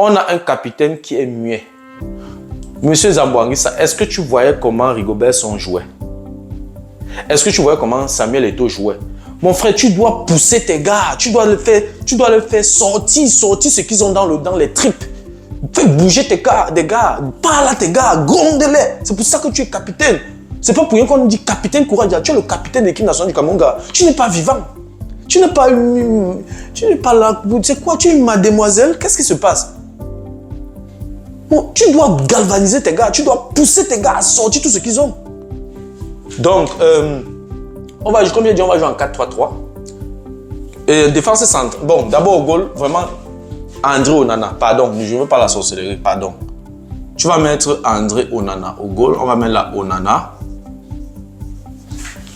On a un capitaine qui est muet. Monsieur Zamboanguissa, est-ce que tu voyais comment Rigobert Song jouait? Est-ce que tu voyais comment Samuel Eto'o jouait? Mon frère, tu dois pousser tes gars. Tu dois le faire sortir ce qu'ils ont dans les tripes. Fais bouger tes gars. Parle à tes gars. Gronde-les. C'est pour ça que tu es capitaine. C'est pas pour rien qu'on nous dit capitaine Courage. Tu es le capitaine de l'équipe nationale du Cameroun, gars. Tu n'es pas vivant. Tu n'es pas là. C'est quoi? Tu es une mademoiselle? Qu'est-ce qui se passe? Bon, tu dois galvaniser tes gars. Tu dois pousser tes gars à sortir tout ce qu'ils ont. Donc, comme je dis, on va jouer en 4-3-3. Défense centre. Bon, d'abord au goal, vraiment, André Onana. Pardon, je ne veux pas la sorcellerie, pardon. Tu vas mettre André Onana au goal. On va mettre là Onana.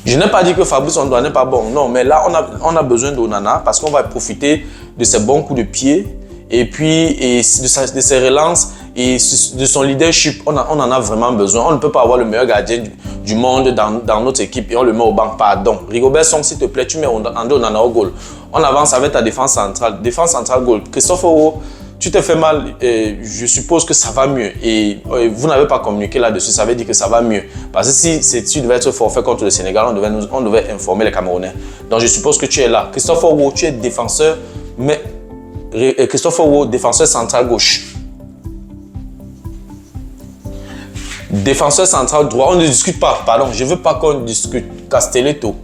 Je n'ai pas dit que Fabrice Ondoa n'est pas bon. Non, mais là, on a besoin d'Onana parce qu'on va profiter de ses bons coups de pied et puis de ses relances et de son leadership. On en a vraiment besoin. On ne peut pas avoir le meilleur gardien du monde dans notre équipe et on le met au banc. Pardon. Rigobert Song, s'il te plaît, tu mets André Onana au goal. On avance avec ta défense centrale. Défense centrale, goal. Christophe Oro, tu t'es fait mal. Je suppose que ça va mieux. Et vous n'avez pas communiqué là-dessus. Ça veut dire que ça va mieux. Parce que si tu devais être forfait contre le Sénégal, on devait informer les Camerounais. Donc je suppose que tu es là. Christophe Oro, tu es défenseur, mais Christophe Oro, défenseur central gauche. Défenseur central droit, on ne discute pas. Pardon, je ne veux pas qu'on discute. Castelletto.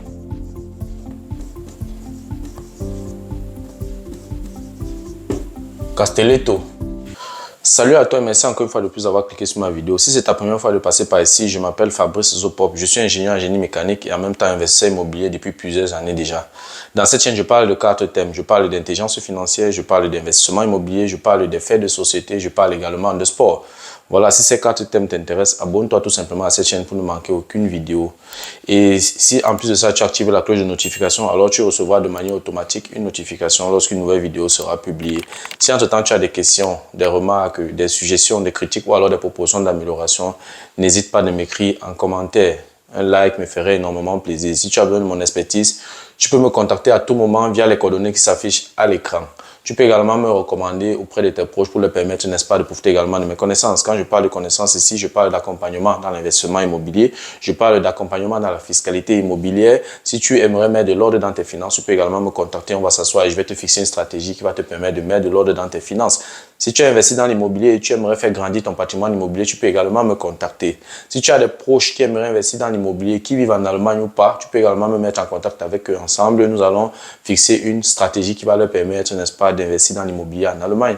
Castelletto. Salut à toi et merci encore une fois de plus d'avoir cliqué sur ma vidéo. Si c'est ta première fois de passer par ici, je m'appelle Fabrice Zopop. Je suis ingénieur en génie mécanique et en même temps investisseur immobilier depuis plusieurs années déjà. Dans cette chaîne, je parle de 4 thèmes. Je parle d'intelligence financière, je parle d'investissement immobilier, je parle des faits de société, je parle également de sport. Voilà, si ces 4 thèmes t'intéressent, abonne-toi tout simplement à cette chaîne pour ne manquer aucune vidéo. Et si en plus de ça, tu actives la cloche de notification, alors tu recevras de manière automatique une notification lorsqu'une nouvelle vidéo sera publiée. Si entre-temps tu as des questions, des remarques, des suggestions, des critiques ou alors des propositions d'amélioration, n'hésite pas à m'écrire en commentaire. Un like me ferait énormément plaisir. Si tu as besoin de mon expertise, tu peux me contacter à tout moment via les coordonnées qui s'affichent à l'écran. Tu peux également me recommander auprès de tes proches pour leur permettre, n'est-ce pas, de profiter également de mes connaissances. Quand je parle de connaissances ici, je parle d'accompagnement dans l'investissement immobilier. Je parle d'accompagnement dans la fiscalité immobilière. Si tu aimerais mettre de l'ordre dans tes finances, tu peux également me contacter. On va s'asseoir et je vais te fixer une stratégie qui va te permettre de mettre de l'ordre dans tes finances. Si tu as investi dans l'immobilier et tu aimerais faire grandir ton patrimoine immobilier, tu peux également me contacter. Si tu as des proches qui aimeraient investir dans l'immobilier, qui vivent en Allemagne ou pas, tu peux également me mettre en contact avec eux. Ensemble, nous allons fixer une stratégie qui va leur permettre, n'est-ce pas, d'investir dans l'immobilier en Allemagne.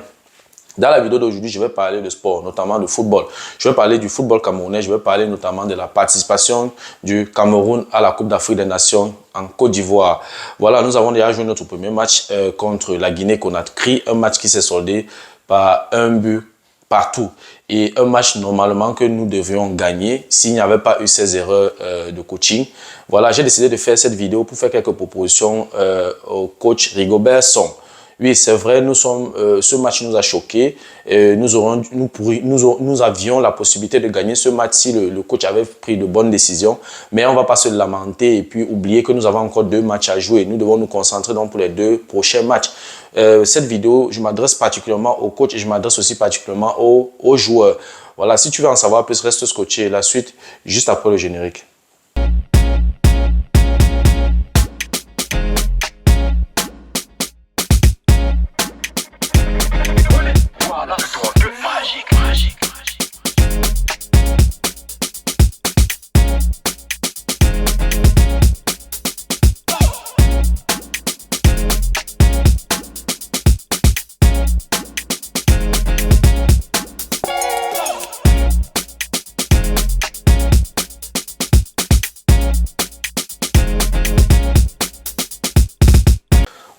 Dans la vidéo d'aujourd'hui, je vais parler de sport, notamment de football. Je vais parler du football camerounais, je vais parler notamment de la participation du Cameroun à la Coupe d'Afrique des Nations en Côte d'Ivoire. Voilà, nous avons déjà joué notre premier match contre la Guinée-Conakry, un match qui s'est soldé par un but partout. Et un match normalement que nous devions gagner s'il n'y avait pas eu ces erreurs de coaching. Voilà, j'ai décidé de faire cette vidéo pour faire quelques propositions au coach Rigobert Song. Oui, c'est vrai, ce match nous a choqués. Nous avions la possibilité de gagner ce match si le coach avait pris de bonnes décisions. Mais on ne va pas se lamenter et puis oublier que nous avons encore 2 matchs à jouer. Nous devons nous concentrer donc pour les 2 prochains matchs. Cette vidéo, je m'adresse particulièrement au coach et je m'adresse aussi particulièrement aux joueurs. Voilà, si tu veux en savoir plus, reste scotché. La suite, juste après le générique.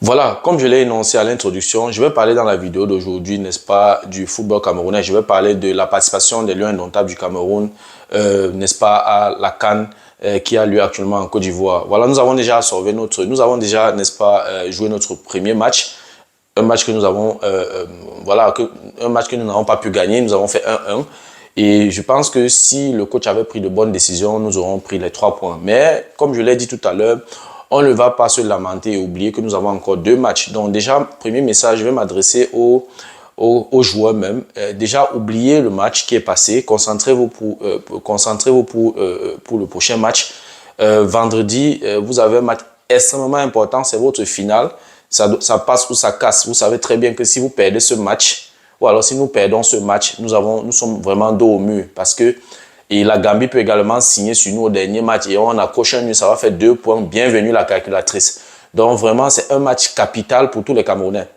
Voilà, comme je l'ai énoncé à l'introduction, je vais parler dans la vidéo d'aujourd'hui, n'est-ce pas, du football camerounais. Je vais parler de la participation des Lions indomptables du Cameroun, n'est-ce pas, à la CAN qui a lieu actuellement en Côte d'Ivoire. Voilà, nous avons déjà n'est-ce pas, joué notre premier match. Un match que nous avons, un match que nous n'avons pas pu gagner. Nous avons fait 1-1. Et je pense que si le coach avait pris de bonnes décisions, nous aurons pris les 3 points. Mais, comme je l'ai dit tout à l'heure, on ne va pas se lamenter et oublier que nous avons encore 2 matchs. Donc déjà, premier message, je vais m'adresser aux aux joueurs même. Déjà, oubliez le match qui est passé. Concentrez-vous pour le prochain match. Vendredi, vous avez un match extrêmement important. C'est votre finale. Ça passe ou ça casse. Vous savez très bien que si vous perdez ce match, ou alors si nous perdons ce match, nous sommes vraiment dos au mur. Parce que et la Gambie peut également signer sur nous au dernier match. Et on accroche un mur, ça va faire 2 points. Bienvenue la calculatrice. Donc vraiment, c'est un match capital pour tous les Camerounais.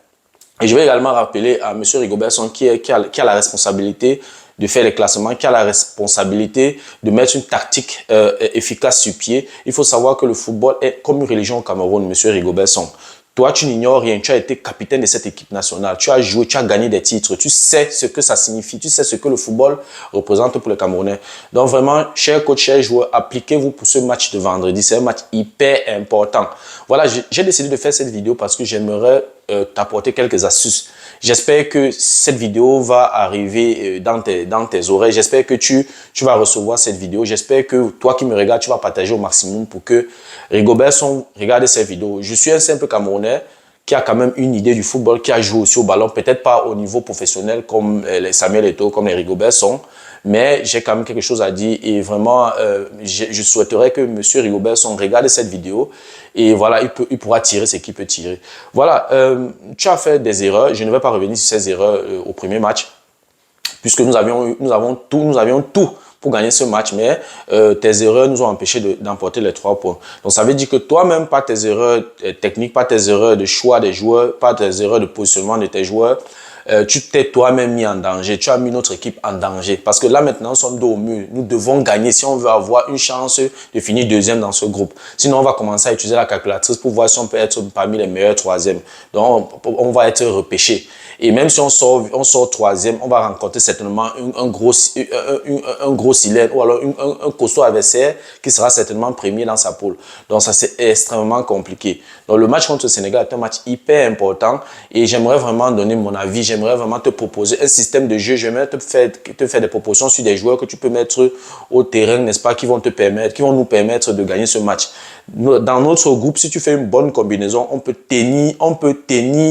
Et je vais également rappeler à M. Rigobertson qui a la responsabilité de faire les classements, qui a la responsabilité de mettre une tactique efficace sur pied. Il faut savoir que le football est comme une religion au Cameroun, M. Rigobertson. Toi, tu n'ignores rien. Tu as été capitaine de cette équipe nationale. Tu as joué, tu as gagné des titres. Tu sais ce que ça signifie. Tu sais ce que le football représente pour les Camerounais. Donc vraiment, chers coachs, chers joueurs, appliquez-vous pour ce match de vendredi. C'est un match hyper important. Voilà, j'ai décidé de faire cette vidéo parce que j'aimerais t'apporter quelques astuces. J'espère que cette vidéo va arriver dans tes oreilles. J'espère que tu vas recevoir cette vidéo. J'espère que toi qui me regardes, tu vas partager au maximum pour que Rigobertson regarde cette vidéo. Je suis un simple Camerounais qui a quand même une idée du football, qui a joué aussi au ballon, peut-être pas au niveau professionnel comme les Samuel Eto'o, comme les Rigobertson, mais j'ai quand même quelque chose à dire et vraiment, je souhaiterais que M. Rigobertson regarde cette vidéo et voilà, il pourra tirer ce qu'il peut tirer. Voilà, tu as fait des erreurs, je ne vais pas revenir sur ces erreurs au premier match, puisque nous avions tout pour gagner ce match, mais tes erreurs nous ont empêché d'emporter les 3 points. Donc ça veut dire que toi-même, pas tes erreurs techniques, pas tes erreurs de choix des joueurs, pas tes erreurs de positionnement de tes joueurs, tu t'es toi-même mis en danger, tu as mis notre équipe en danger. Parce que là maintenant, nous sommes dos au mur, nous devons gagner si on veut avoir une chance de finir deuxième dans ce groupe. Sinon, on va commencer à utiliser la calculatrice pour voir si on peut être parmi les meilleurs troisièmes. Donc, on va être repêché. Et même si on sort troisième, on va rencontrer certainement un gros cylindre ou alors un costaud adversaire qui sera certainement premier dans sa poule. Donc ça, c'est extrêmement compliqué. Donc le match contre le Sénégal est un match hyper important et j'aimerais vraiment donner mon avis. J'aimerais vraiment te proposer un système de jeu. J'aimerais te faire des propositions sur des joueurs que tu peux mettre au terrain, n'est-ce pas, qui vont nous permettre de gagner ce match. Dans notre groupe, si tu fais une bonne combinaison, on peut tenir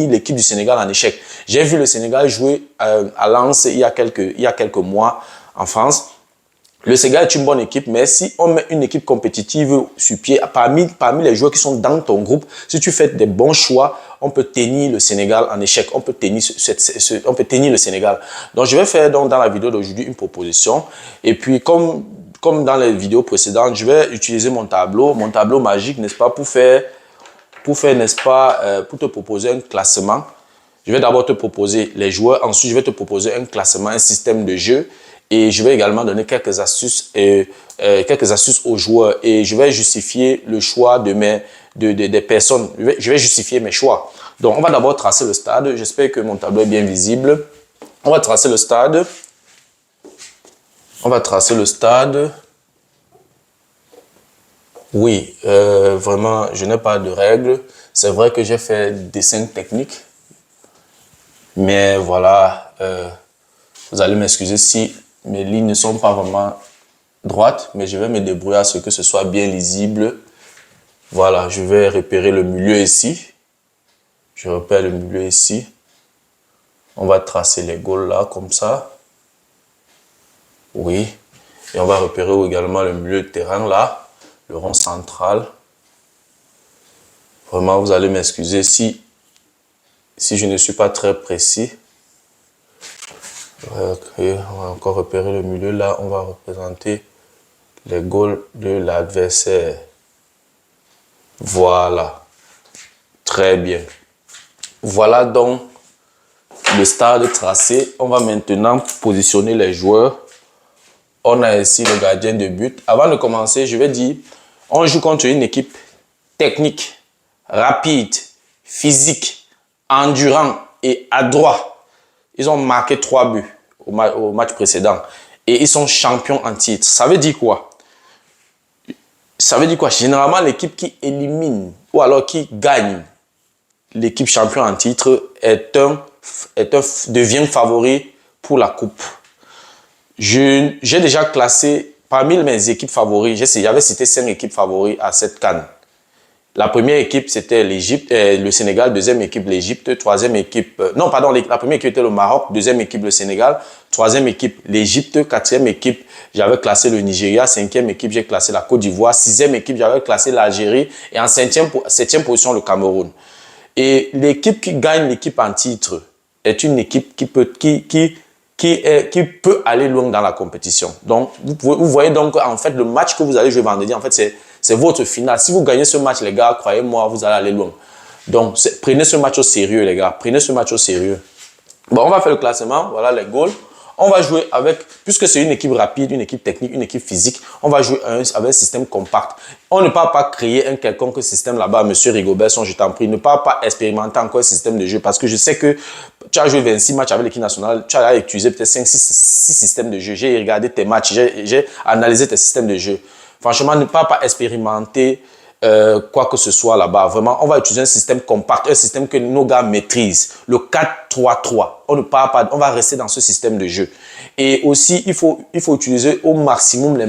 l'équipe du Sénégal en échec. J'ai vu le Sénégal jouer à Lens il y a quelques mois en France. Le Sénégal est une bonne équipe, mais si on met une équipe compétitive sur pied, parmi les joueurs qui sont dans ton groupe, si tu fais des bons choix, on peut tenir le Sénégal en échec. On peut tenir le Sénégal. Donc, je vais faire dans la vidéo d'aujourd'hui une proposition. Et puis, comme dans les vidéos précédentes, je vais utiliser mon tableau magique, n'est-ce pas, pour te proposer un classement. Je vais d'abord te proposer les joueurs, ensuite je vais te proposer un classement, un système de jeu et je vais également donner quelques astuces aux joueurs et je vais justifier le choix des personnes. Je vais justifier mes choix. Donc on va d'abord tracer le stade. J'espère que mon tableau est bien visible. On va tracer le stade. Oui, vraiment, je n'ai pas de règles. C'est vrai que j'ai fait des dessins techniques. Mais voilà, vous allez m'excuser si mes lignes ne sont pas vraiment droites, mais je vais me débrouiller à ce que ce soit bien lisible. Voilà, je vais repérer le milieu ici. Je repère le milieu ici. On va tracer les goals là, comme ça. Oui. Et on va repérer également le milieu de terrain là, le rond central. Vraiment, vous allez m'excuser si je ne suis pas très précis. Okay, on va encore repérer le milieu. Là, on va représenter les goals de l'adversaire. Voilà. Très bien. Voilà donc le stade tracé. On va maintenant positionner les joueurs. On a ici le gardien de but. Avant de commencer, je vais dire, on joue contre une équipe technique, rapide, physique, endurant et adroit. Ils ont marqué 3 buts au match précédent et ils sont champions en titre. Ça veut dire quoi? Ça veut dire quoi? Généralement, l'équipe qui élimine ou alors qui gagne l'équipe champion en titre devient favori pour la coupe. J'ai déjà classé parmi mes équipes favoris, j'avais cité 5 équipes favoris à cette CAN. La première équipe, c'était l'Égypte, le Sénégal. Deuxième équipe, l'Égypte. Troisième équipe, non, pardon, la première équipe était le Maroc. Deuxième équipe, le Sénégal. Troisième équipe, l'Égypte. Quatrième équipe, j'avais classé le Nigeria. Cinquième équipe, j'ai classé la Côte d'Ivoire. Sixième équipe, j'avais classé l'Algérie. Et en septième position, le Cameroun. Et l'équipe qui gagne l'équipe en titre est une équipe qui peut aller loin dans la compétition. Donc, vous voyez donc, en fait, le match que vous allez jouer vendredi, en fait, c'est votre finale. Si vous gagnez ce match, les gars, croyez-moi, vous allez aller loin. Donc, prenez ce match au sérieux, les gars. Prenez ce match au sérieux. Bon, on va faire le classement. Voilà les goals. On va jouer avec, puisque c'est une équipe rapide, une équipe technique, une équipe physique, on va jouer avec un système compact. On ne peut pas créer un quelconque système là-bas, monsieur Rigobertson, je t'en prie. Ne pas expérimenter encore un système de jeu parce que je sais que tu as joué 26 matchs avec l'équipe nationale, tu as utilisé peut-être 5-6 systèmes de jeu. J'ai regardé tes matchs, j'ai analysé tes systèmes de jeu. Franchement, ne pas expérimenter quoi que ce soit là-bas. Vraiment, on va utiliser un système compact, un système que nos gars maîtrisent. Le 4-3-3. On va rester dans ce système de jeu. Et aussi, il faut utiliser au maximum les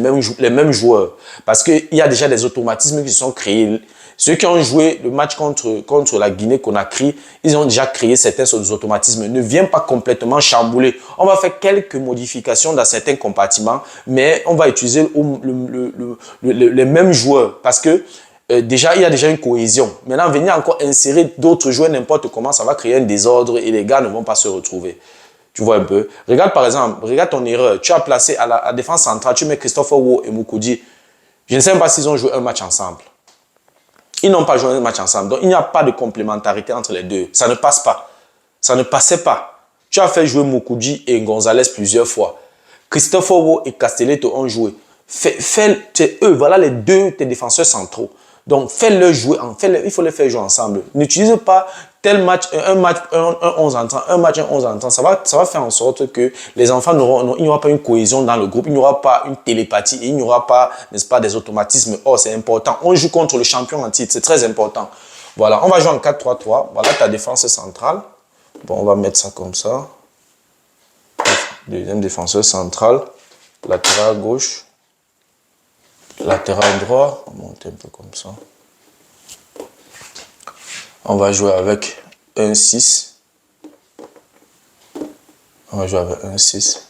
mêmes joueurs. Parce qu'il y a déjà des automatismes qui se sont créés. Ceux qui ont joué le match contre la Guinée-Conakry, ils ont déjà créé certains automatismes. Ne viens pas complètement chambouler. On va faire quelques modifications dans certains compartiments, mais on va utiliser les mêmes joueurs. Parce que déjà, il y a déjà une cohésion. Maintenant, venir encore insérer d'autres joueurs n'importe comment, ça va créer un désordre et les gars ne vont pas se retrouver. Tu vois un peu. Regarde par exemple, regarde ton erreur. Tu as placé à la défense centrale, tu mets Christopher Wo et Moukoudi. Je ne sais même pas s'ils ont joué un match ensemble. Ils n'ont pas joué un match ensemble. Donc, il n'y a pas de complémentarité entre les deux. Ça ne passe pas. Ça ne passait pas. Tu as fait jouer Moukoudi et Gonzalez plusieurs fois. Christopher Wo et Castelletto ont joué. C'est eux, voilà les deux, tes défenseurs centraux. Donc, fais-le jouer, il faut les faire jouer ensemble. N'utilise pas tel match, un 11 entrants, un match, un 11 entrants. Ça va faire en sorte que les enfants il n'y aura pas une cohésion dans le groupe, il n'y aura pas une télépathie, il n'y aura pas, n'est-ce pas, des automatismes. Oh, c'est important. On joue contre le champion en titre, c'est très important. Voilà, on va jouer en 4-3-3. Voilà ta défense centrale. Bon, on va mettre ça comme ça. Deuxième défenseur central, latéral gauche. Latéral droit, on va monter un peu comme ça. On va jouer avec un 6. On va jouer avec un 6.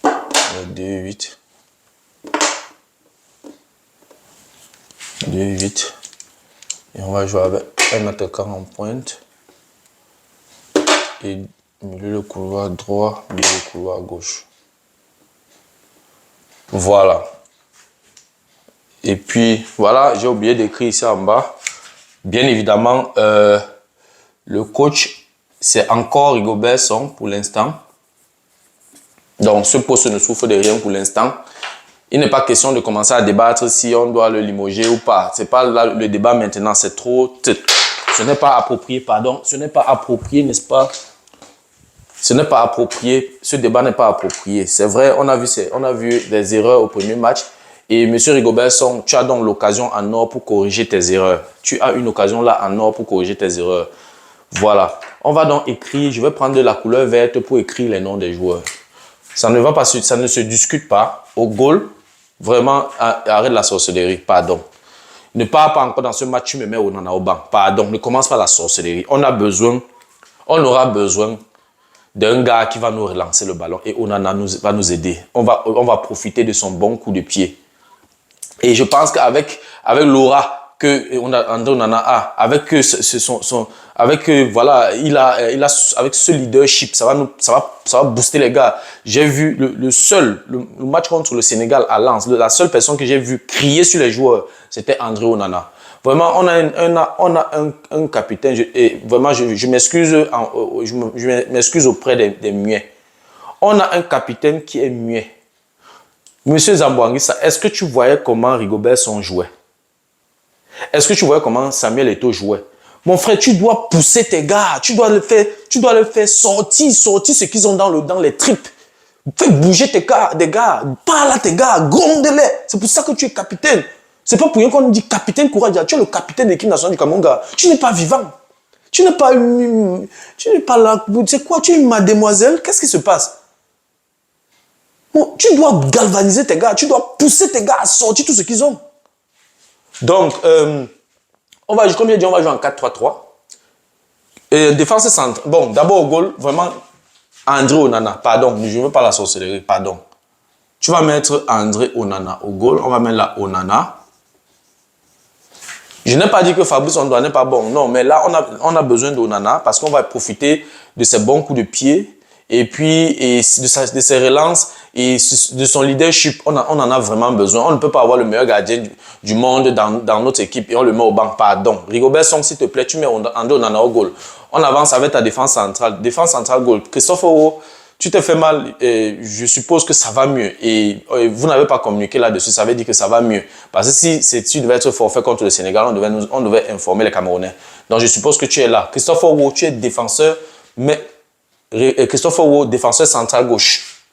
Avec 2-8. 2-8. Et on va jouer avec un attaquant en pointe. Et milieu le couloir droit, milieu le couloir gauche. Voilà. Et puis, voilà, j'ai oublié d'écrire ici en bas. Bien évidemment, le coach, c'est encore Rigobertson pour l'instant. Donc, ce poste ne souffre de rien pour l'instant. Il n'est pas question de commencer à débattre si on doit le limoger ou pas. Ce n'est pas là le débat maintenant, c'est trop... Ce n'est pas approprié, pardon. Ce n'est pas approprié, n'est-ce pas? Ce n'est pas approprié. Ce débat n'est pas approprié. C'est vrai, on a vu des erreurs au premier match. Et M. Rigobertson, tu as donc l'occasion en or pour corriger tes erreurs. Tu as une occasion là en or pour corriger tes erreurs. Voilà. On va donc écrire, je vais prendre de la couleur verte pour écrire les noms des joueurs. Ça ne va pas, ça ne se discute pas. Au goal, vraiment, arrête la sorcellerie, pardon. Ne pars pas encore dans ce match, tu me mets Onana au banc. Pardon, ne commence pas la sorcellerie. On aura besoin d'un gars qui va nous relancer le ballon et Onana va nous aider. On va profiter de son bon coup de pied. Et je pense qu'avec l'aura que Onana a, avec ce leadership, ça va booster les gars. J'ai vu le match contre le Sénégal à Lens, la seule personne que j'ai vu crier sur les joueurs, c'était André Onana. Vraiment, on a un capitaine, et vraiment, je m'excuse auprès des muets. On a un capitaine qui est muet. Monsieur Zamboanguissa, est-ce que tu voyais comment Rigobertson jouait? Est-ce que tu voyais comment Samuel Eto'o jouait? Mon frère, tu dois pousser tes gars. Tu dois le faire sortir ce qu'ils ont dans les tripes. Fais bouger des gars. Parle à tes gars. Gronde-les. C'est pour ça que tu es capitaine. C'est pas pour rien qu'on dit capitaine courage. Tu es le capitaine de l'équipe nationale du Cameroun, gars. Tu n'es pas vivant. Tu n'es pas là. C'est quoi? Tu es une mademoiselle? Qu'est-ce qui se passe? Bon, tu dois galvaniser tes gars. Tu dois pousser tes gars à sortir tout ce qu'ils ont. Donc, comme j'ai dit, on va jouer en 4-3-3. Défense centrale. Bon, d'abord au goal, vraiment, André Onana. Pardon, je ne veux pas la sorcellerie, pardon. Tu vas mettre André Onana au goal. On va mettre là Onana. Je n'ai pas dit que Fabrice Ondoa n'est pas bon. Non, mais là, on a besoin d'Onana parce qu'on va profiter de ses bons coups de pied et puis de ses relances et de son leadership. On en a vraiment besoin. On ne peut pas avoir le meilleur gardien du monde dans notre équipe et on le met au banc. Pardon. Rigobert Song, s'il te plaît, tu mets André Onana au goal. On avance avec ta défense centrale. Défense centrale, goal. Christophe Oro, tu te fais mal, je suppose que ça va mieux. Et vous n'avez pas communiqué là-dessus, ça veut dire que ça va mieux. Parce que si tu devais être forfait contre le Sénégal, on devait informer les Camerounais. Donc je suppose que tu es là. Christophe Oro, tu es défenseur, mais Christophe Oro, défenseur central gauche.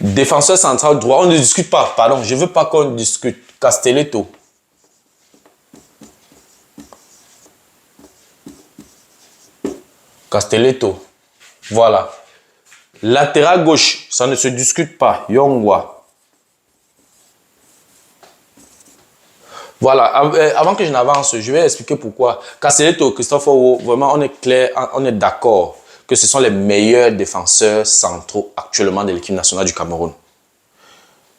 Défenseur central droit, on ne discute pas, pardon, je ne veux pas qu'on discute. Castelletto. Castelletto. Voilà. Latéral gauche, ça ne se discute pas. Yongwa. Voilà. Avant que je n'avance, je vais expliquer pourquoi. Castelletto, Christophe Oro, vraiment, on est clair, on est d'accord que ce sont les meilleurs défenseurs centraux actuellement de l'équipe nationale du Cameroun.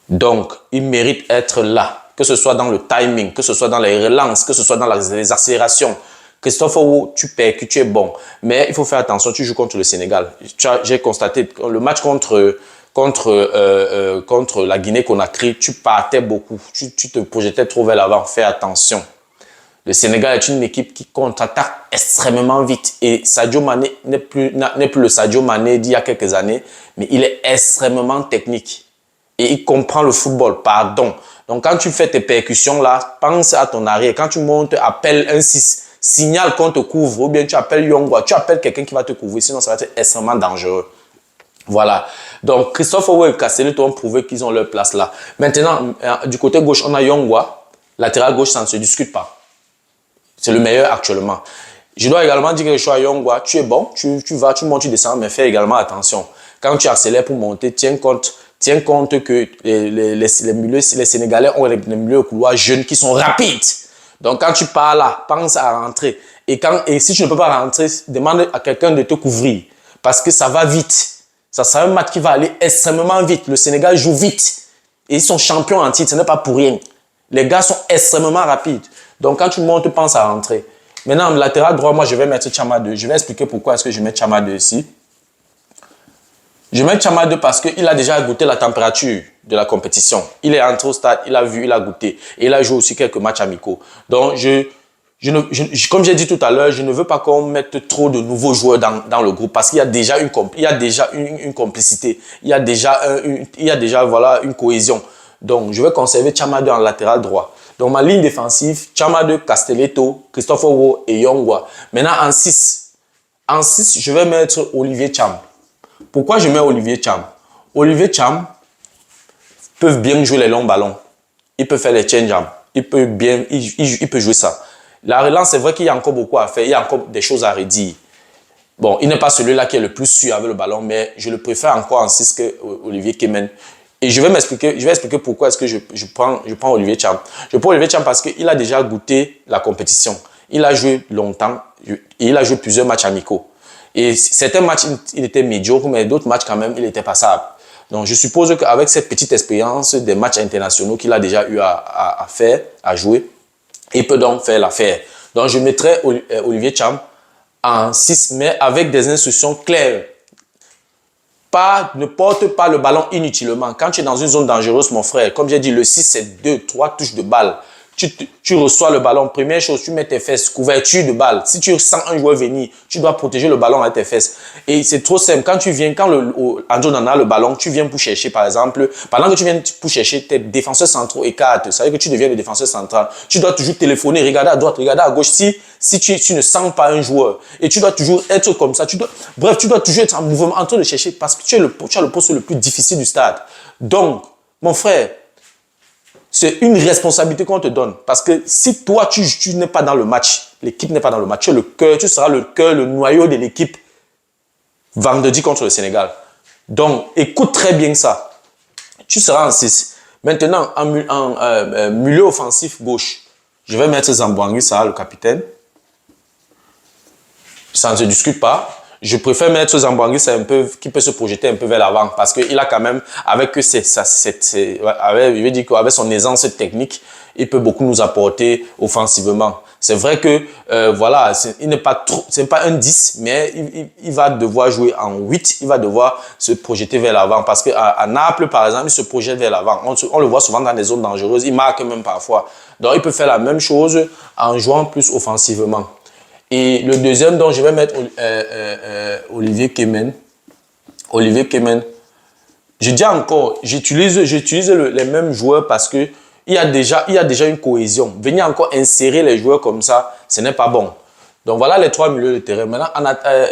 Donc, ils méritent d'être là. Que ce soit dans le timing, que ce soit dans les relances, que ce soit dans les accélérations. Christophe Oro, tu percutes, tu es bon. Mais il faut faire attention, tu joues contre le Sénégal. J'ai constaté que le match contre la Guinée-Conakry, tu partais beaucoup. Tu te projetais trop vers l'avant. Fais attention. Le Sénégal est une équipe qui contre-attaque extrêmement vite. Et Sadio Mané n'est plus le Sadio Mané d'il y a quelques années, mais il est extrêmement technique. Et il comprend le football, pardon. Donc quand tu fais tes percussions là, pense à ton arrière. Quand tu montes, appelle un 6. Signale qu'on te couvre, ou bien tu appelles Yongwa, tu appelles quelqu'un qui va te couvrir, sinon ça va être extrêmement dangereux. Voilà. Donc, Christophe Oro et Castelletto ont prouvé qu'ils ont leur place là. Maintenant, du côté gauche, on a Yongwa. Latéral gauche, ça ne se discute pas. C'est le meilleur actuellement. Je dois également dire quelque chose à Yongwa. Tu es bon, tu vas, tu montes, tu descends, mais fais également attention. Quand tu accélères pour monter, tiens compte que les Sénégalais ont les milieux au couloir jeunes qui sont rapides. Donc, quand tu pars là, pense à rentrer. Et si tu ne peux pas rentrer, demande à quelqu'un de te couvrir. Parce que ça va vite. Ça sera un match qui va aller extrêmement vite. Le Sénégal joue vite. Et ils sont champions en titre. Ce n'est pas pour rien. Les gars sont extrêmement rapides. Donc, quand tu montes, pense à rentrer. Maintenant, latéral droit, moi, je vais mettre Chama 2. Je vais expliquer pourquoi est-ce que je mets Chama 2 ici. Je mets Chama 2 parce qu'il a déjà goûté la température de la compétition. Il est entré au stade, il a vu, il a goûté. Et il a joué aussi quelques matchs amicaux. Donc, comme j'ai dit tout à l'heure, je ne veux pas qu'on mette trop de nouveaux joueurs dans le groupe parce qu'il y a déjà une complicité. Il y a déjà voilà, une cohésion. Donc, je vais conserver Chama 2 en latéral droit. Donc, ma ligne défensive, Chama 2, Castelletto, Christophe Oro et Yongwa. Maintenant, en 6, je vais mettre Olivier Cham. Pourquoi je mets Olivier Cham? Olivier Cham peut bien jouer les longs ballons. Il peut faire les change-up. Il peut jouer ça. La relance, c'est vrai qu'il y a encore beaucoup à faire. Il y a encore des choses à redire. Bon, il n'est pas celui-là qui est le plus sûr avec le ballon, mais je le préfère encore en 6 que Olivier Kemen. Et je vais expliquer pourquoi est-ce que je prends Olivier Cham. Je prends Olivier Cham parce qu'il a déjà goûté la compétition. Il a joué longtemps et il a joué plusieurs matchs amicaux. Et certains matchs, il était médiocre, mais d'autres matchs, quand même, il était passable. Donc, je suppose qu'avec cette petite expérience des matchs internationaux qu'il a déjà eu à faire, à jouer, il peut donc faire l'affaire. Donc, je mettrai Olivier Cham en 6, mais avec des instructions claires. Ne porte pas le ballon inutilement. Quand tu es dans une zone dangereuse, mon frère, comme j'ai dit, le 6, c'est 2-3 touches de balle. Tu reçois le ballon. Première chose, tu mets tes fesses, couverture de balle. Si tu sens un joueur venir, tu dois protéger le ballon avec tes fesses. Et c'est trop simple. Quand André Onana a le ballon, tu viens pour chercher, par exemple, pendant que tu viens pour chercher, tes défenseurs centraux écartent. Ça veut dire que tu deviens le défenseur central. Tu dois toujours téléphoner, regarder à droite, regarder à gauche. Si tu ne sens pas un joueur, et tu dois toujours être comme ça. Bref, tu dois toujours être en mouvement, en train de chercher, parce que tu as le poste le plus difficile du stade. Donc, mon frère, c'est une responsabilité qu'on te donne. Parce que si toi, tu n'es pas dans le match, l'équipe n'est pas dans le match, tu es le cœur, tu seras le cœur, le noyau de l'équipe vendredi contre le Sénégal. Donc, écoute très bien ça. Tu seras en 6. Maintenant, en milieu offensif gauche, je vais mettre Zamboanguissa, ça, le capitaine. Ça ne se discute pas. Je préfère mettre Zamboanguissa un peu, qui peut se projeter un peu vers l'avant parce qu'il a quand même, avec son aisance technique, il peut beaucoup nous apporter offensivement. C'est vrai que, voilà, il n'est pas trop, c'est pas un 10, mais il va devoir jouer en 8, il va devoir se projeter vers l'avant parce qu'à Naples, par exemple, il se projette vers l'avant. On le voit souvent dans des zones dangereuses, il marque même parfois. Donc, il peut faire la même chose en jouant plus offensivement. Et le deuxième, dont je vais mettre Olivier Kemen. Olivier Kemen. Je dis encore, j'utilise les mêmes joueurs parce que il y a déjà une cohésion. Venir encore insérer les joueurs comme ça, ce n'est pas bon. Donc voilà les trois milieux de terrain. Maintenant,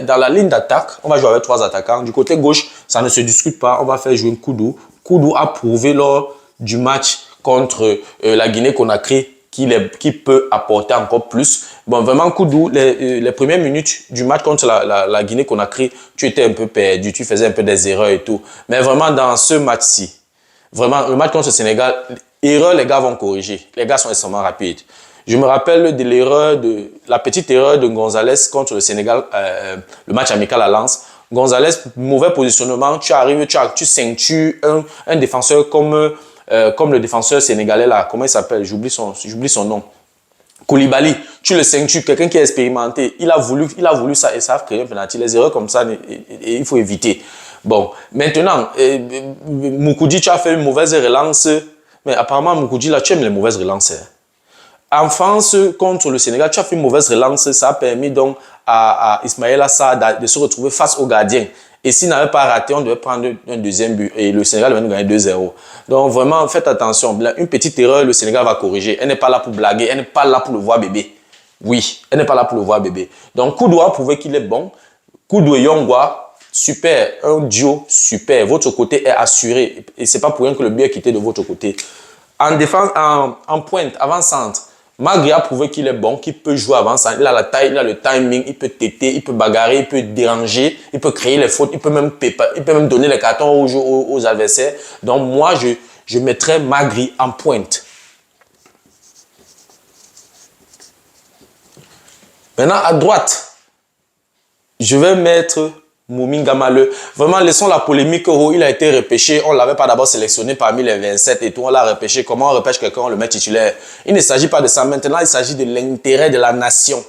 dans la ligne d'attaque, on va jouer avec 3 attaquants. Du côté gauche, ça ne se discute pas. On va faire jouer Koudou. Koudou a prouvé lors du match contre la Guinée-Conakry qui peut apporter encore plus. Bon, vraiment, Koudou, les premières minutes du match contre la Guinée-Conakry, tu étais un peu perdu, tu faisais un peu des erreurs et tout. Mais vraiment, dans ce match-ci, vraiment, le match contre le Sénégal, erreur, les gars vont corriger. Les gars sont extrêmement rapides. Je me rappelle de la petite erreur de Gonzalez contre le Sénégal, le match amical à Lens. Gonzalez, mauvais positionnement, tu arrives, tu ceintures un défenseur comme le défenseur sénégalais là, comment il s'appelle? J'oublie son nom. Koulibaly, tu le ceintures, quelqu'un qui est expérimenté, il a voulu ça et ça a créé un penalty. Les erreurs comme ça, il faut éviter. Bon, maintenant, Moukoudi, tu as fait une mauvaise relance, mais apparemment Moukoudi là, tu aimes les mauvaises relances. En France, contre le Sénégal, tu as fait une mauvaise relance, ça a permis donc à Ismaël Assar de se retrouver face au gardien. Et s'il n'avait pas raté, on devait prendre un deuxième but. Et le Sénégal va nous gagner 2-0. Donc vraiment, faites attention. Une petite erreur, le Sénégal va corriger. Elle n'est pas là pour blaguer. Elle n'est pas là pour le voir bébé. Oui, elle n'est pas là pour le voir bébé. Donc Koudou a prouvé qu'il est bon. Koudou et Yongwa, super. Un duo, super. Votre côté est assuré. Et ce n'est pas pour rien que le but est quitté de votre côté. En défense, en pointe, avant-centre, Magri a prouvé qu'il est bon, qu'il peut jouer avant-centre. Il a la taille, il a le timing, il peut téter, il peut bagarrer, il peut déranger, il peut créer les fautes, il peut même donner les cartons aux adversaires. Donc moi, je mettrais Magri en pointe. Maintenant, à droite, je vais mettre Moumine Gamale. Vraiment, laissons la polémique. Oh, il a été repêché. On ne l'avait pas d'abord sélectionné parmi les 27 et tout. On l'a repêché. Comment on repêche quelqu'un, on le met titulaire? Il ne s'agit pas de ça. Maintenant, il s'agit de l'intérêt de la nation.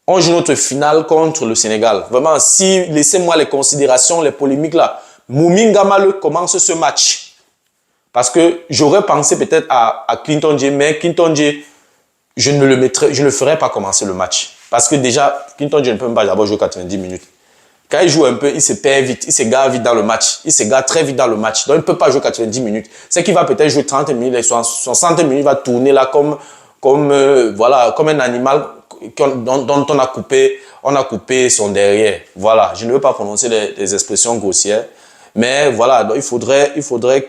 On joue notre finale contre le Sénégal. Vraiment, si laissez-moi les considérations, les polémiques là. Moumine Gamale commence ce match. Parce que j'aurais pensé peut-être à Clinton J, mais Clinton J, je ne le ferai pas commencer le match. Parce que déjà, Clinton J ne peut même pas d'abord jouer 90 minutes. Quand il joue un peu, il se perd vite, il s'égare vite dans le match. Il s'égare très vite dans le match. Donc, il ne peut pas jouer 90 minutes. C'est qu'il va peut-être jouer 30 minutes, et 60 minutes, il va tourner là comme un animal dont on a coupé son derrière. Voilà, je ne veux pas prononcer des expressions grossières. Mais voilà, donc il faudrait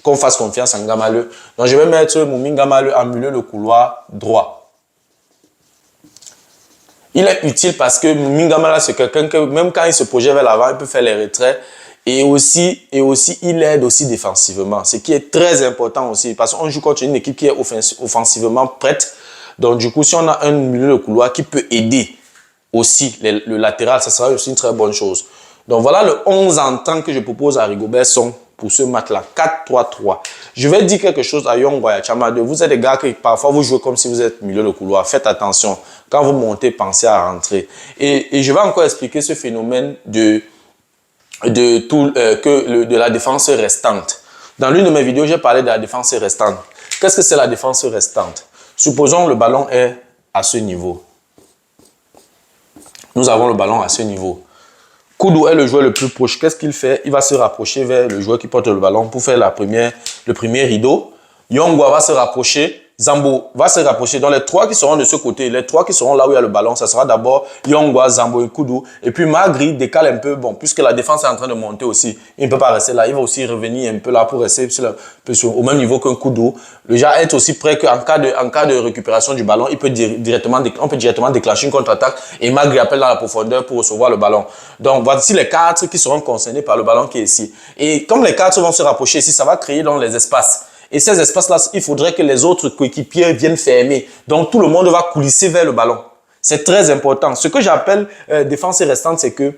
qu'on fasse confiance en Gamale. Donc, je vais mettre Moumine Gamale en milieu de couloir droit. Il est utile parce que Mingamala, c'est quelqu'un que même quand il se projette vers l'avant, il peut faire les retraits. Et aussi, il aide aussi défensivement. Ce qui est très important aussi. Parce qu'on joue contre une équipe qui est offensivement prête. Donc du coup, si on a un milieu de couloir qui peut aider aussi le latéral, ça sera aussi une très bonne chose. Donc voilà le 11 en temps que je propose à Rigobert Song pour ce match-là. 4-3-3. Je vais dire quelque chose à Yongwa et à Chamade. Vous êtes des gars qui parfois vous jouez comme si vous êtes milieu de couloir. Faites attention. Quand vous montez, pensez à rentrer. Et je vais encore expliquer ce phénomène de la défense restante. Dans l'une de mes vidéos, j'ai parlé de la défense restante. Qu'est-ce que c'est la défense restante? Supposons le ballon est à ce niveau. Nous avons le ballon à ce niveau. Koudou est le joueur le plus proche. Qu'est-ce qu'il fait? Il va se rapprocher vers le joueur qui porte le ballon pour faire le premier rideau. Yongwa va se rapprocher Zambo va se rapprocher. Donc, les 3 qui seront de ce côté, les 3 qui seront là où il y a le ballon, ça sera d'abord Yongwa, Zambo et Koudou. Et puis, Magri décale un peu, bon, puisque la défense est en train de monter aussi. Il ne peut pas rester là. Il va aussi revenir un peu là pour rester au même niveau qu'un Koudou. Le genre être aussi prêt qu'en cas de récupération du ballon, on peut directement déclencher une contre-attaque et Magri appelle dans la profondeur pour recevoir le ballon. Donc, voici les 4 qui seront concernés par le ballon qui est ici. Et comme les 4 vont se rapprocher ici, ça va créer dans les espaces. Et ces espaces-là, il faudrait que les autres coéquipiers viennent fermer. Donc, tout le monde va coulisser vers le ballon. C'est très important. Ce que j'appelle défense restante, c'est que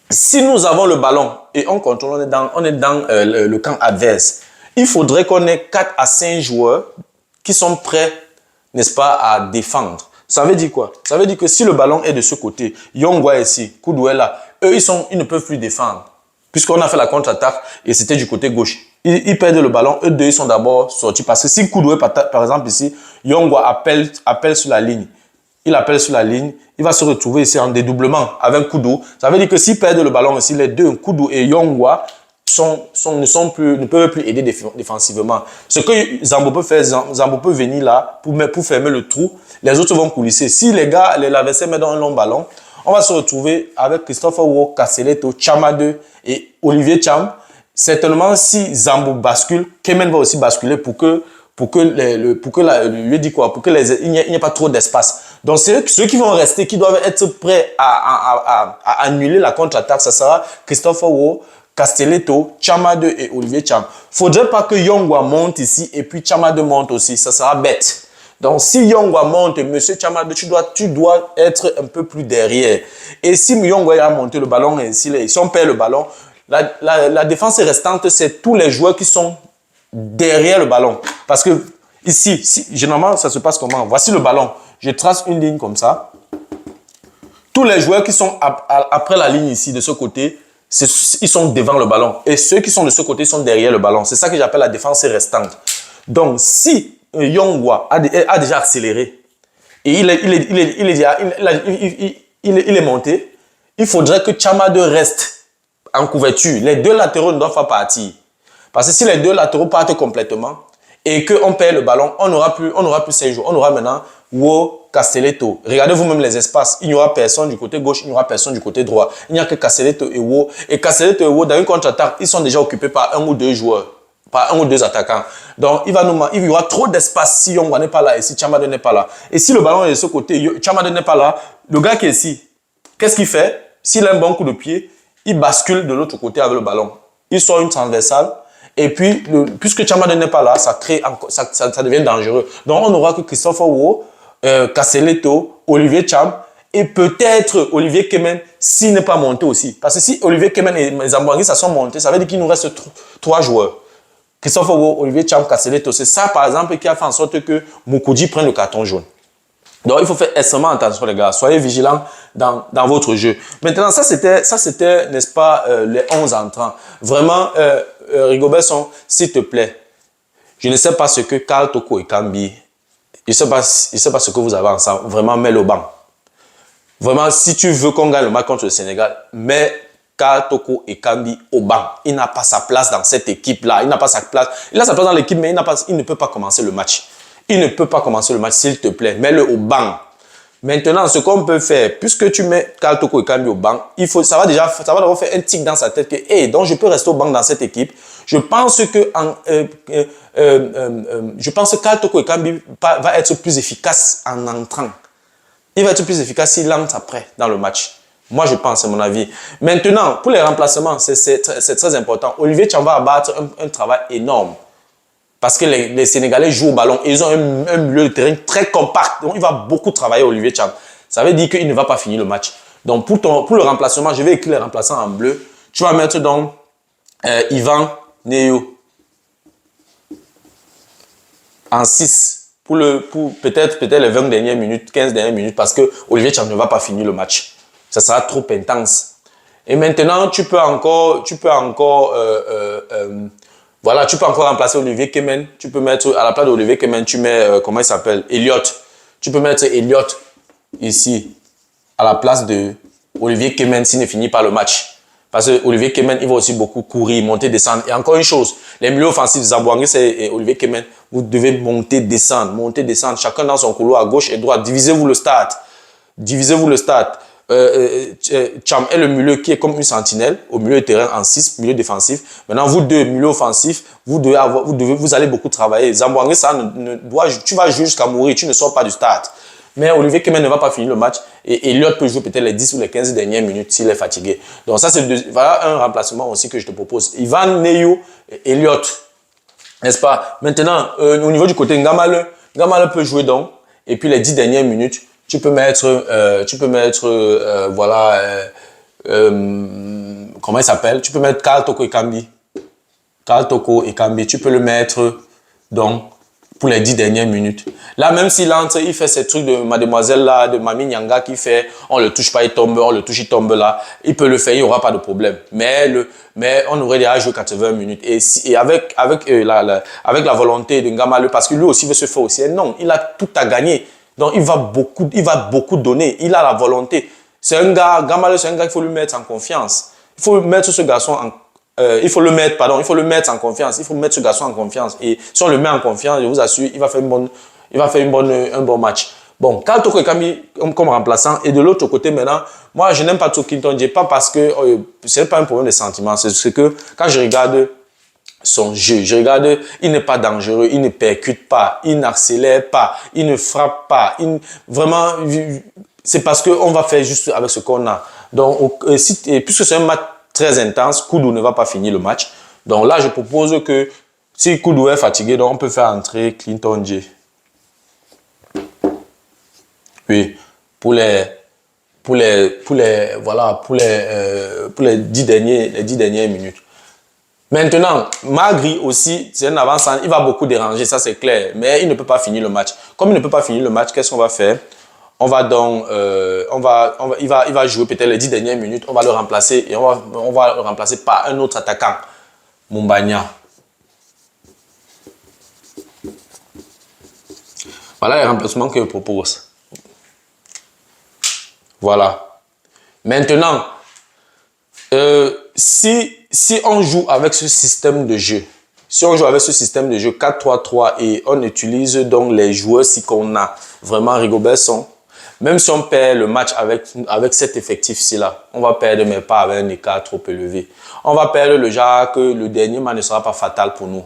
si nous avons le ballon et on contrôle, on est dans le camp adverse, il faudrait qu'on ait 4 à 5 joueurs qui sont prêts, n'est-ce pas, à défendre. Ça veut dire quoi? Ça veut dire que si le ballon est de ce côté, Yongwa est ici, Koudou est là, eux, ils ne peuvent plus défendre. Puisqu'on a fait la contre-attaque et c'était du côté gauche. Ils perdent le ballon, eux deux, ils sont d'abord sortis. Parce que si Koudou est par exemple ici, Yongwa appelle sur la ligne. Il appelle sur la ligne, il va se retrouver ici en dédoublement avec Koudou. Ça veut dire que s'ils perdent le ballon ici, les deux, Koudou et Yongwa, ne peuvent plus aider défensivement. Ce que Zambo peut faire, Zambo peut venir là pour fermer le trou. Les autres vont coulisser. Si l'adversaire met dans un long ballon, on va se retrouver avec Christopher Wo, Castelletto, Chama 2 et Olivier Cham. Certainement, si Zambo bascule, Kemen va aussi basculer pour qu'il n'y ait pas trop d'espace. Donc, ceux qui vont rester, qui doivent être prêts à annuler la contre-attaque, ça sera Christopher Wo, Castelletto, Chama 2 et Olivier Cham. Faudrait pas que Yongwa monte ici et puis Chama 2 monte aussi. Ça sera bête. Donc, si Yongwa monte, monsieur Chama 2, tu dois être un peu plus derrière. Et si Yongwa a monté le ballon, et si on perd le ballon, la défense restante, c'est tous les joueurs qui sont derrière le ballon. Parce que ici, généralement, ça se passe comment? Voici le ballon. Je trace une ligne comme ça. Tous les joueurs qui sont après la ligne ici, de ce côté, ils sont devant le ballon. Et ceux qui sont de ce côté sont derrière le ballon. C'est ça que j'appelle la défense restante. Donc, si Yongwa a déjà accéléré et il est monté, il faudrait que Chama 2 reste en couverture. Les deux latéraux ne doivent pas partir. Parce que si les deux latéraux partent complètement et qu'on perd le ballon, on n'aura plus 5 jours. On aura maintenant Wo, Castelletto. Regardez vous-même les espaces. Il n'y aura personne du côté gauche, il n'y aura personne du côté droit. Il n'y a que Castelletto et Wo. Et Castelletto et Wo, dans une contre-attaque, ils sont déjà occupés par 1 ou 2 joueurs. Par 1 ou 2 attaquants. Donc, il y aura trop d'espace si Yongwa n'est pas là et si Chama 2 n'est pas là. Et si le ballon est de ce côté, Chama 2 n'est pas là, le gars qui est ici, qu'est-ce qu'il fait? S'il a un bon coup de pied, il bascule de l'autre côté avec le ballon. Il sort une transversale. Et puis, puisque Chama 2 n'est pas là, ça devient dangereux. Donc, on n'aura que Christopher Wo, Castelletto, Olivier Cham et peut-être Olivier Kemen s'il n'est pas monté aussi. Parce que si Olivier Kemen et Zambouangui ça sont montés, ça veut dire qu'il nous reste 3 joueurs. Christopher Wo, Olivier Cham, Castelletto. C'est ça, par exemple, qui a fait en sorte que Moukoudji prenne le carton jaune. Donc, il faut faire extrêmement attention, les gars. Soyez vigilants dans votre jeu. Maintenant, ça, c'était, n'est-ce pas, les 11 entrants. Vraiment, Rigobertson, s'il te plaît, je ne sais pas ce que Karl Toko et Kambi, je ne sais pas ce que vous avez ensemble. Vraiment, mets le banc. Vraiment, si tu veux qu'on gagne le match contre le Sénégal, mets Karl Toko et Kambi au banc. Il n'a pas sa place dans cette équipe-là. Il n'a pas sa place. Il a sa place dans l'équipe, mais il ne peut pas commencer le match. Il ne peut pas commencer le match, s'il te plaît. Mets-le au banc. Maintenant, ce qu'on peut faire, puisque tu mets Karl Toko et Kambi au banc, ça va d'abord faire un tic dans sa tête que, hey, donc je peux rester au banc dans cette équipe. Je pense que Karl Toko et Kambi va être plus efficace en entrant. Il va être plus efficace s'il entre après dans le match. Moi, je pense, c'est mon avis. Maintenant, pour les remplacements, c'est très important. Olivier Cham va abattre un travail énorme. Parce que les Sénégalais jouent au ballon. Et ils ont un milieu de terrain très compact. Donc, il va beaucoup travailler, Olivier Cham. Ça veut dire qu'il ne va pas finir le match. Donc, pour le remplacement, je vais écrire les remplaçants en bleu. Tu vas mettre donc Ivan Neo en 6 pour peut-être les 20 dernières minutes, 15 dernières minutes, parce que Olivier Cham ne va pas finir le match. Ça sera trop intense. Et maintenant, tu peux encore remplacer Olivier Kemen. Tu peux mettre, à la place d'Olivier Kemen, tu mets, comment il s'appelle? Elliot. Tu peux mettre Elliot ici, à la place de Olivier Kemen s'il ne finit pas le match. Parce que Olivier Kemen, il va aussi beaucoup courir, monter, descendre. Et encore une chose, les milieux offensifs, Zamboangué et Olivier Kemen, vous devez monter, descendre. Chacun dans son couloir à gauche et droite. Divisez-vous le stade. Divisez-vous le stade. Cham est le milieu qui est comme une sentinelle au milieu de terrain en 6, milieu défensif. Maintenant, vous deux, milieu offensif, vous allez beaucoup travailler. Zamboangué, tu vas jouer jusqu'à mourir, tu ne sors pas du stade. Mais Olivier Kemen ne va pas finir le match et Elliott peut jouer peut-être les 10 ou les 15 dernières minutes s'il est fatigué. Donc ça, voilà un remplacement aussi que je te propose. Ivan Neyo et Elliott, n'est-ce pas? Maintenant, au niveau du côté Ngamale peut jouer donc et puis les 10 dernières minutes, tu peux mettre comment il s'appelle? Tu peux mettre Karl Toko Ekambi. Tu peux le mettre donc pour les 10 dernières minutes. Là, même s'il entre, il fait ces trucs de mademoiselle là, de Mami Nyanga qui fait, on le touche pas, il tombe, on le touche, il tombe là. Il peut le faire, il n'y aura pas de problème. Mais on aurait déjà joué 80 minutes. Et avec la volonté de Ngamale, parce que lui aussi veut se faire aussi. Non, il a tout à gagner. Donc, il va beaucoup donner. Il a la volonté. C'est un gars, Ngamale, c'est un gars qu'il faut lui mettre en confiance. Il faut mettre ce garçon il faut le mettre en confiance. Il faut mettre ce garçon en confiance. Et si on le met en confiance, je vous assure, il va faire un bon match. Bon, Karl Toko Ekambi comme remplaçant. Et de l'autre côté, maintenant, moi, je n'aime pas Toko Kintonje, pas parce que c'est pas un problème de sentiment. C'est que quand je regarde son jeu, il n'est pas dangereux, il ne percute pas, il n'accélère pas, il ne frappe pas. Vraiment, c'est parce qu'on va faire juste avec ce qu'on a. Donc, puisque c'est un match très intense, Koudou ne va pas finir le match. Donc là, je propose que si Koudou est fatigué, donc on peut faire entrer Clinton J. Oui, pour les 10 dernières minutes. Maintenant, Magri aussi, c'est un avançant, il va beaucoup déranger, ça c'est clair, mais il ne peut pas finir le match. Comme il ne peut pas finir le match, qu'est-ce qu'on va faire? On va donc, il va jouer peut-être les 10 dernières minutes, on va le remplacer et on va le remplacer par un autre attaquant, Mumbagna. Voilà les remplacements que je propose. Voilà. Maintenant, si on joue avec ce système de jeu, 4-3-3 et on utilise donc les joueurs qu'on a, vraiment Rigobert Song, même si on perd le match avec cet effectif-ci là, on va perdre mais pas avec un écart trop élevé. On va perdre le genre que le dernier match ne sera pas fatal pour nous.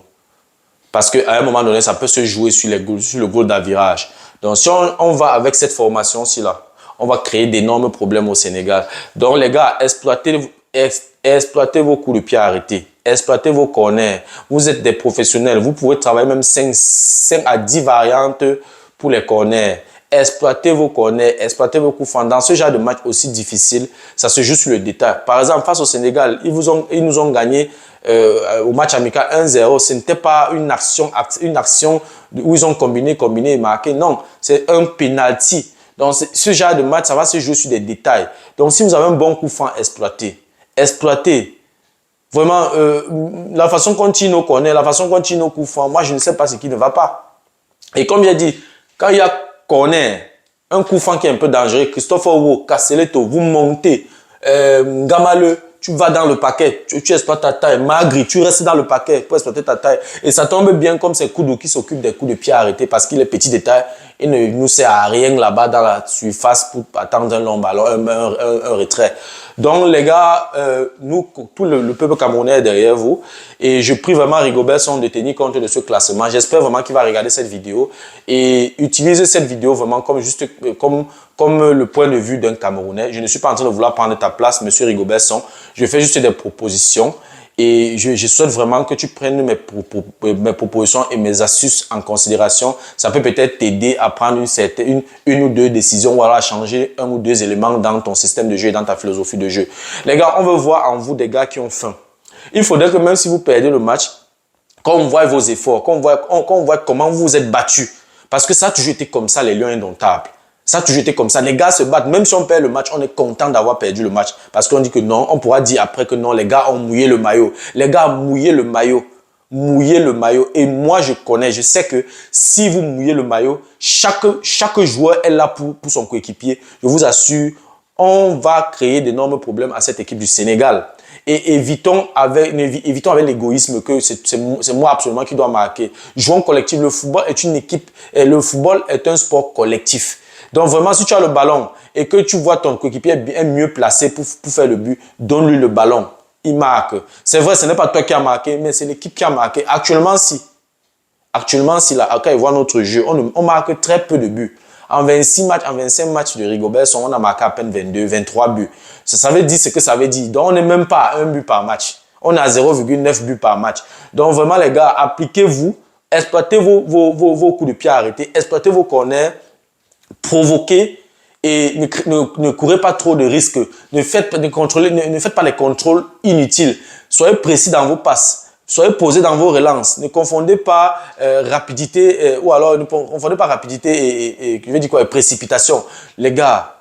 Parce qu'à un moment donné, ça peut se jouer sur le goal d'avirage. Donc si on va avec cette formation-ci là, on va créer d'énormes problèmes au Sénégal. Donc les gars, exploitez vos coups de pied arrêtés. Exploitez vos corners. Vous êtes des professionnels. Vous pouvez travailler même 5 à 10 variantes pour les corners. Exploitez vos corners, exploitez vos coups francs. Dans ce genre de match aussi difficile, ça se joue sur le détail. Par exemple, face au Sénégal, ils nous ont gagné au match amical 1-0. Ce n'était pas une action où ils ont combiné et marqué. Non, c'est un penalty. Donc, ce genre de match, ça va se jouer sur des détails. Donc, si vous avez un bon coup franc, exploitez. Vraiment, la façon qu'on tire nos corners, la façon qu'on tire nos coups francs, moi, je ne sais pas ce qui ne va pas. Et comme j'ai dit, quand il y a corner, un coup franc qui est un peu dangereux, Christopher Wo, Castelletto, vous montez, Ngamale, tu vas dans le paquet, tu exploites ta taille, Magri, tu restes dans le paquet pour exploiter ta taille. Et ça tombe bien comme c'est Koudou qui s'occupe des coups de pied arrêtés parce qu'il est petit de taille. Il ne nous sert à rien là-bas dans la surface pour attendre un long ballon, un retrait. Donc les gars, nous, tout le peuple camerounais est derrière vous. Et je prie vraiment Rigobert Song de tenir compte de ce classement. J'espère vraiment qu'il va regarder cette vidéo et utiliser cette vidéo vraiment comme le point de vue d'un Camerounais. Je ne suis pas en train de vouloir prendre ta place, monsieur Rigobert Song. Je fais juste des propositions. Et je souhaite vraiment que tu prennes mes propositions et mes astuces en considération. Ça peut peut-être t'aider à prendre une ou deux décisions ou à changer un ou deux éléments dans ton système de jeu et dans ta philosophie de jeu. Les gars, on veut voir en vous des gars qui ont faim. Il faudrait que même si vous perdez le match, qu'on voit vos efforts, qu'on voit comment vous vous êtes battus. Parce que ça a toujours été comme ça, les lions indomptables. Ça a toujours été comme ça. Les gars se battent. Même si on perd le match, on est content d'avoir perdu le match. Parce qu'on dit que non, on pourra dire après que non, les gars ont mouillé le maillot. Les gars ont mouillé le maillot. Mouillé le maillot. Et moi, je sais que si vous mouillez le maillot, chaque joueur est là pour son coéquipier. Je vous assure, on va créer d'énormes problèmes à cette équipe du Sénégal. Et évitons avec l'égoïsme que c'est moi absolument qui dois marquer. Jouons collectif. Le football est une équipe et le football est un sport collectif. Donc vraiment, si tu as le ballon et que tu vois ton coéquipier est mieux placé pour faire le but, donne-lui le ballon. Il marque. C'est vrai, ce n'est pas toi qui as marqué, mais c'est l'équipe qui a marqué. Actuellement, là, quand ils voient notre jeu, on marque très peu de buts. En 26 matchs, en 25 matchs de Rigobert, on a marqué à peine 22, 23 buts. Ça veut dire ce que ça veut dire. Donc, on n'est même pas à 1 but par match. On est à 0,9 buts par match. Donc, vraiment, les gars, appliquez-vous, exploitez vos coups de pied arrêtés, exploitez vos corners, provoquez et ne courez pas trop de risques. Ne faites pas les contrôles inutiles. Soyez précis dans vos passes. Soyez posés dans vos relances. Ne confondez pas rapidité ou alors ne confondez pas rapidité et je veux dire quoi, et précipitation. Les gars,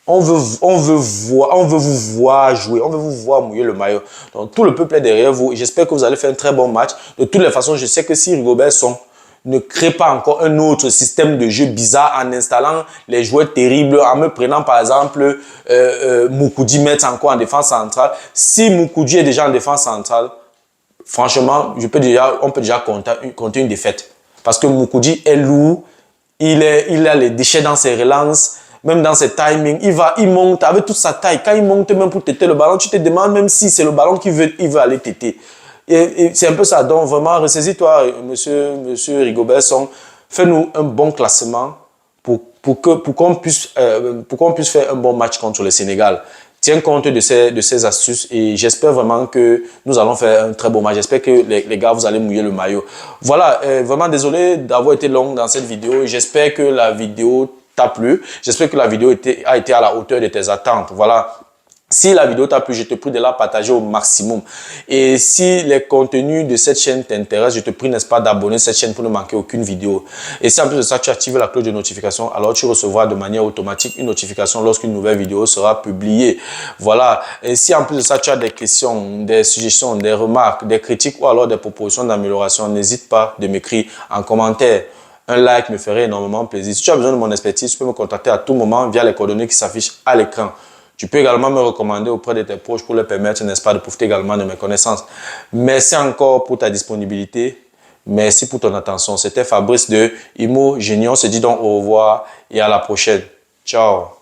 on veut vous voir jouer, on veut vous voir mouiller le maillot. Donc tout le peuple est derrière vous. J'espère que vous allez faire un très bon match. De toutes les façons, je sais que si Rigobert ne crée pas encore un autre système de jeu bizarre en installant les joueurs terribles, en me prenant par exemple Moukoudi mettre encore en défense centrale. Si Moukoudi est déjà en défense centrale, franchement, on peut déjà compter une défaite. Parce que Moukoudi est lourd, il a les déchets dans ses relances, même dans ses timings. Il monte avec toute sa taille. Quand il monte même pour têter le ballon, tu te demandes même si c'est le ballon qu'il veut aller têter. Et c'est un peu ça. Donc vraiment, ressaisis-toi, monsieur Rigobert Song. Fais-nous un bon classement pour qu'on puisse faire un bon match contre le Sénégal. Tiens compte de ces astuces et j'espère vraiment que nous allons faire un très beau match. J'espère que les gars, vous allez mouiller le maillot. Voilà, vraiment désolé d'avoir été long dans cette vidéo. J'espère que la vidéo t'a plu. J'espère que la vidéo a été à la hauteur de tes attentes. Voilà. Si la vidéo t'a plu, je te prie de la partager au maximum. Et si les contenus de cette chaîne t'intéressent, je te prie, n'est-ce pas, d'abonner cette chaîne pour ne manquer aucune vidéo. Et si en plus de ça, tu actives la cloche de notification, alors tu recevras de manière automatique une notification lorsqu'une nouvelle vidéo sera publiée. Voilà. Et si en plus de ça, tu as des questions, des suggestions, des remarques, des critiques ou alors des propositions d'amélioration, n'hésite pas de m'écrire en commentaire. Un like me ferait énormément plaisir. Si tu as besoin de mon expertise, tu peux me contacter à tout moment via les coordonnées qui s'affichent à l'écran. Tu peux également me recommander auprès de tes proches pour leur permettre, n'est-ce pas, de profiter également de mes connaissances. Merci encore pour ta disponibilité. Merci pour ton attention. C'était Fabrice de Imo Génie. On se dit donc au revoir et à la prochaine. Ciao.